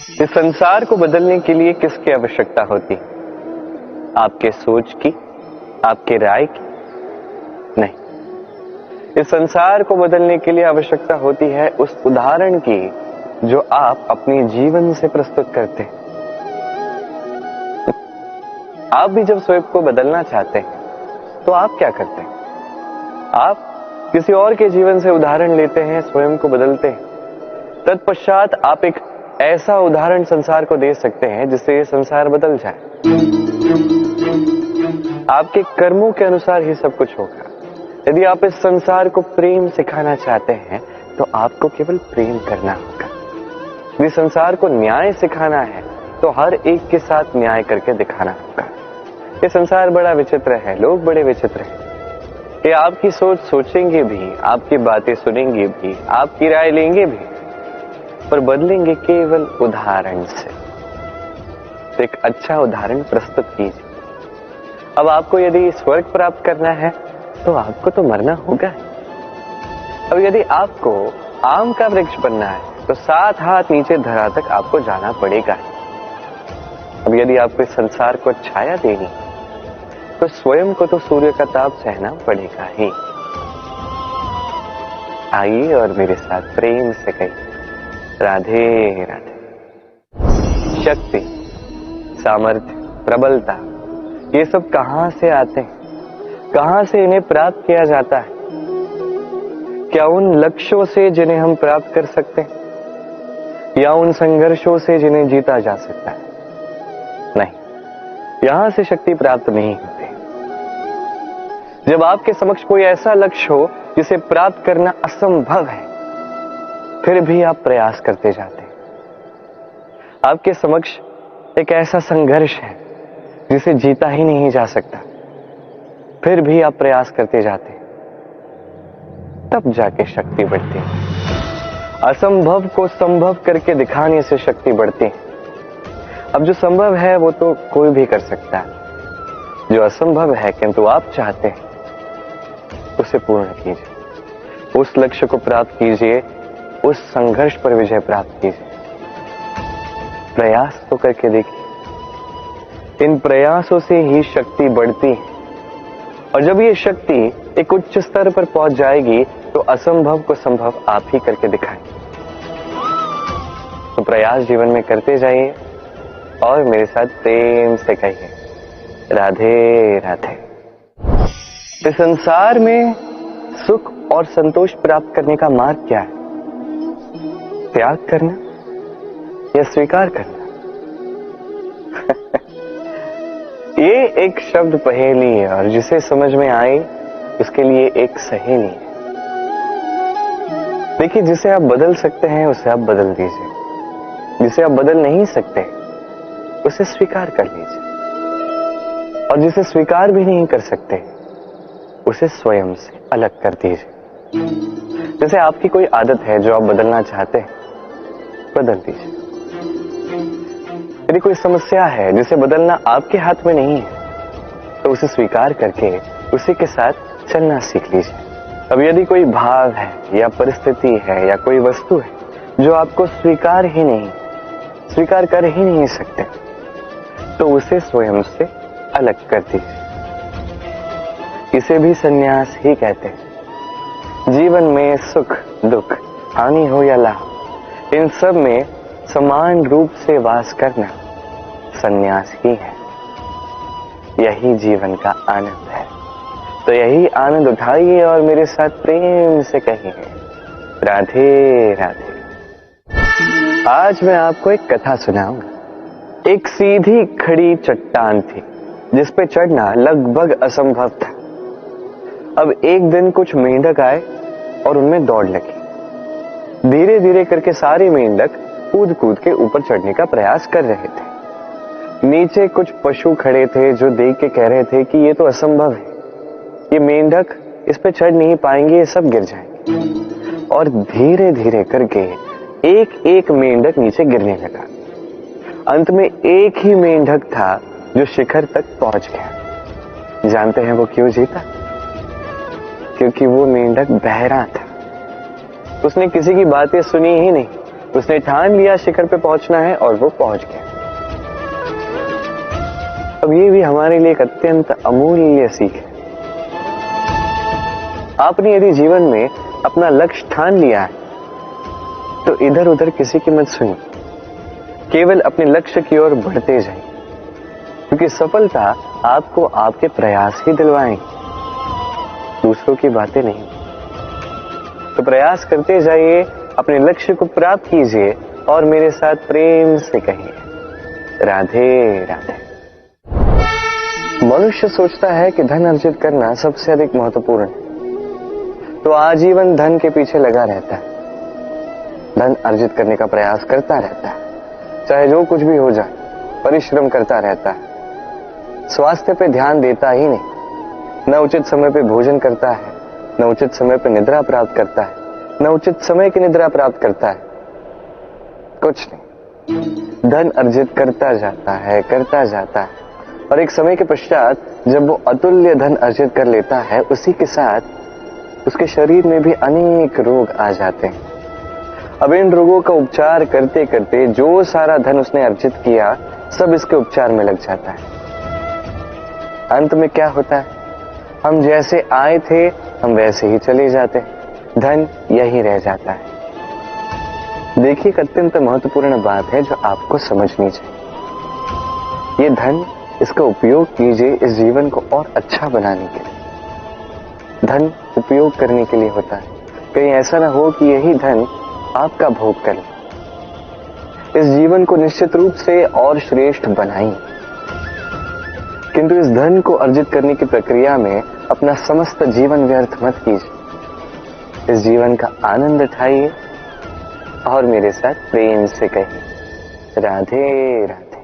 इस संसार को बदलने के लिए किसकी आवश्यकता होती है? आपके सोच की, आपके राय की? नहीं। इस संसार को बदलने के लिए आवश्यकता होती है उस उदाहरण की जो आप अपने जीवन से प्रस्तुत करते हैं। आप भी जब स्वयं को बदलना चाहते हैं तो आप क्या करते हैं? आप किसी और के जीवन से उदाहरण लेते हैं, स्वयं को बदलते हैं। तत्पश्चात आप एक ऐसा उदाहरण संसार को दे सकते हैं जिससे ये संसार बदल जाए। आपके कर्मों के अनुसार ही सब कुछ होगा। यदि आप इस संसार को प्रेम सिखाना चाहते हैं तो आपको केवल प्रेम करना होगा। यदि संसार को न्याय सिखाना है तो हर एक के साथ न्याय करके दिखाना होगा। ये संसार बड़ा विचित्र है, लोग बड़े विचित्र हैं। ये आपकी सोच सोचेंगे भी, आपकी बातें सुनेंगे भी, आपकी राय लेंगे भी, पर बदलेंगे केवल उदाहरण से। तो एक अच्छा उदाहरण प्रस्तुत कीजिए। अब आपको यदि स्वर्ग प्राप्त करना है तो आपको तो मरना होगा। अब यदि आपको आम का वृक्ष बनना है तो 7 हाथ नीचे धरा तक आपको जाना पड़ेगा। अब यदि आपको इस संसार को छाया देनी तो स्वयं को तो सूर्य का ताप सहना पड़ेगा ही। आइए और मेरे साथ प्रेम से कहिए, राधे राधे। शक्ति, सामर्थ्य, प्रबलता, ये सब कहां से आते हैं? कहां से इन्हें प्राप्त किया जाता है? क्या उन लक्ष्यों से जिन्हें हम प्राप्त कर सकते हैं, या उन संघर्षों से जिन्हें जीता जा सकता है? नहीं, यहां से शक्ति प्राप्त नहीं होती। जब आपके समक्ष कोई ऐसा लक्ष्य हो जिसे प्राप्त करना असंभव है, फिर भी आप प्रयास करते जाते हैं। आपके समक्ष एक ऐसा संघर्ष है जिसे जीता ही नहीं जा सकता, फिर भी आप प्रयास करते जाते हैं, तब जाके शक्ति बढ़ती है। असंभव को संभव करके दिखाने से शक्ति बढ़ती है। अब जो संभव है वो तो कोई भी कर सकता है, जो असंभव है किंतु आप चाहते हैं उसे पूर्ण कीजिए, उस लक्ष्य को प्राप्त कीजिए, उस संघर्ष पर विजय प्राप्त कीजिए। प्रयास तो करके देखिए। इन प्रयासों से ही शक्ति बढ़ती है, और जब ये शक्ति एक उच्च स्तर पर पहुंच जाएगी तो असंभव को संभव आप ही करके दिखाएंगे। तो प्रयास जीवन में करते जाइए और मेरे साथ प्रेम से कहिए, राधे राधे। इस संसार में सुख और संतोष प्राप्त करने का मार्ग क्या है? त्याग करना या स्वीकार करना? ये एक शब्द पहेली है, और जिसे समझ में आए उसके लिए एक सहेली है। देखिए, जिसे आप बदल सकते हैं उसे आप बदल दीजिए, जिसे आप बदल नहीं सकते उसे स्वीकार कर लीजिए, और जिसे स्वीकार भी नहीं कर सकते उसे स्वयं से अलग कर दीजिए। जैसे आपकी कोई आदत है जो आप बदलना चाहते हैं, बदल दीजिए। यदि कोई समस्या है जिसे बदलना आपके हाथ में नहीं है तो उसे स्वीकार करके उसी के साथ चलना सीख लीजिए। अब यदि कोई भाव है या परिस्थिति है या कोई वस्तु है जो आपको स्वीकार कर ही नहीं सकते, तो उसे स्वयं से अलग कर दीजिए। इसे भी संन्यास ही कहते हैं। जीवन में सुख दुख, हानि हो या लाभ, इन सब में समान रूप से वास करना संन्यास ही है। यही जीवन का आनंद है। तो यही आनंद उठाइए और मेरे साथ प्रेम से कहिए, राधे राधे। आज मैं आपको एक कथा सुनाऊंगा। एक सीधी खड़ी चट्टान थी जिस पे चढ़ना लगभग असंभव था। अब एक दिन कुछ मेंढक आए और उनमें दौड़ लगी। धीरे धीरे करके सारे मेंढक कूद कूद के ऊपर चढ़ने का प्रयास कर रहे थे। नीचे कुछ पशु खड़े थे जो देख के कह रहे थे कि ये तो असंभव है, ये मेंढक इस पे चढ़ नहीं पाएंगे, ये सब गिर जाएंगे। और धीरे धीरे करके एक एक मेंढक नीचे गिरने लगा। अंत में एक ही मेंढक था जो शिखर तक पहुंच गया। जानते हैं वो क्यों जीता? क्योंकि वो मेंढक बहरा था। उसने किसी की बातें सुनी ही नहीं, उसने ठान लिया शिखर पे पहुंचना है और वो पहुंच गया। अब ये भी हमारे लिए एक अत्यंत अमूल्य सीख है। आपने यदि जीवन में अपना लक्ष्य ठान लिया है तो इधर उधर किसी की मत सुनिए, केवल अपने लक्ष्य की ओर बढ़ते जाइए, क्योंकि सफलता आपको आपके प्रयास ही दिलवाएंगे, दूसरों की बातें नहीं। तो प्रयास करते जाइए, अपने लक्ष्य को प्राप्त कीजिए और मेरे साथ प्रेम से कहिए राधे राधे। मनुष्य सोचता है कि धन अर्जित करना सबसे अधिक महत्वपूर्ण है, तो आजीवन धन के पीछे लगा रहता है, धन अर्जित करने का प्रयास करता रहता है, चाहे जो कुछ भी हो जाए, परिश्रम करता रहता है, स्वास्थ्य पे ध्यान देता ही नहीं, न उचित समय पे भोजन करता है, न उचित समय पे निद्रा प्राप्त करता है, न उचित समय की निद्रा प्राप्त करता है, कुछ नहीं, धन अर्जित करता जाता है, और एक समय के पश्चात जब वो अतुल्य धन अर्जित कर लेता है, उसी के साथ उसके शरीर में भी अनेक रोग आ जाते हैं। अब इन रोगों का उपचार करते करते जो सारा धन उसने अर्जित किया सब इसके उपचार में लग जाता है। अंत में क्या होता है, हम जैसे आए थे हम वैसे ही चले जाते हैं, धन यही रह जाता है। देखिए, एक अत्यंत महत्वपूर्ण बात है जो आपको समझनी चाहिए। ये धन, इसका उपयोग कीजिए इस जीवन को और अच्छा बनाने के लिए। धन उपयोग करने के लिए होता है, कहीं ऐसा ना हो कि यही धन आपका भोग करे। इस जीवन को निश्चित रूप से और श्रेष्ठ बनाइए, किंतु इस धन को अर्जित करने की प्रक्रिया में अपना समस्त जीवन व्यर्थ मत कीजिए। इस जीवन का आनंद उठाइए और मेरे साथ प्रेम से कहिए राधे राधे।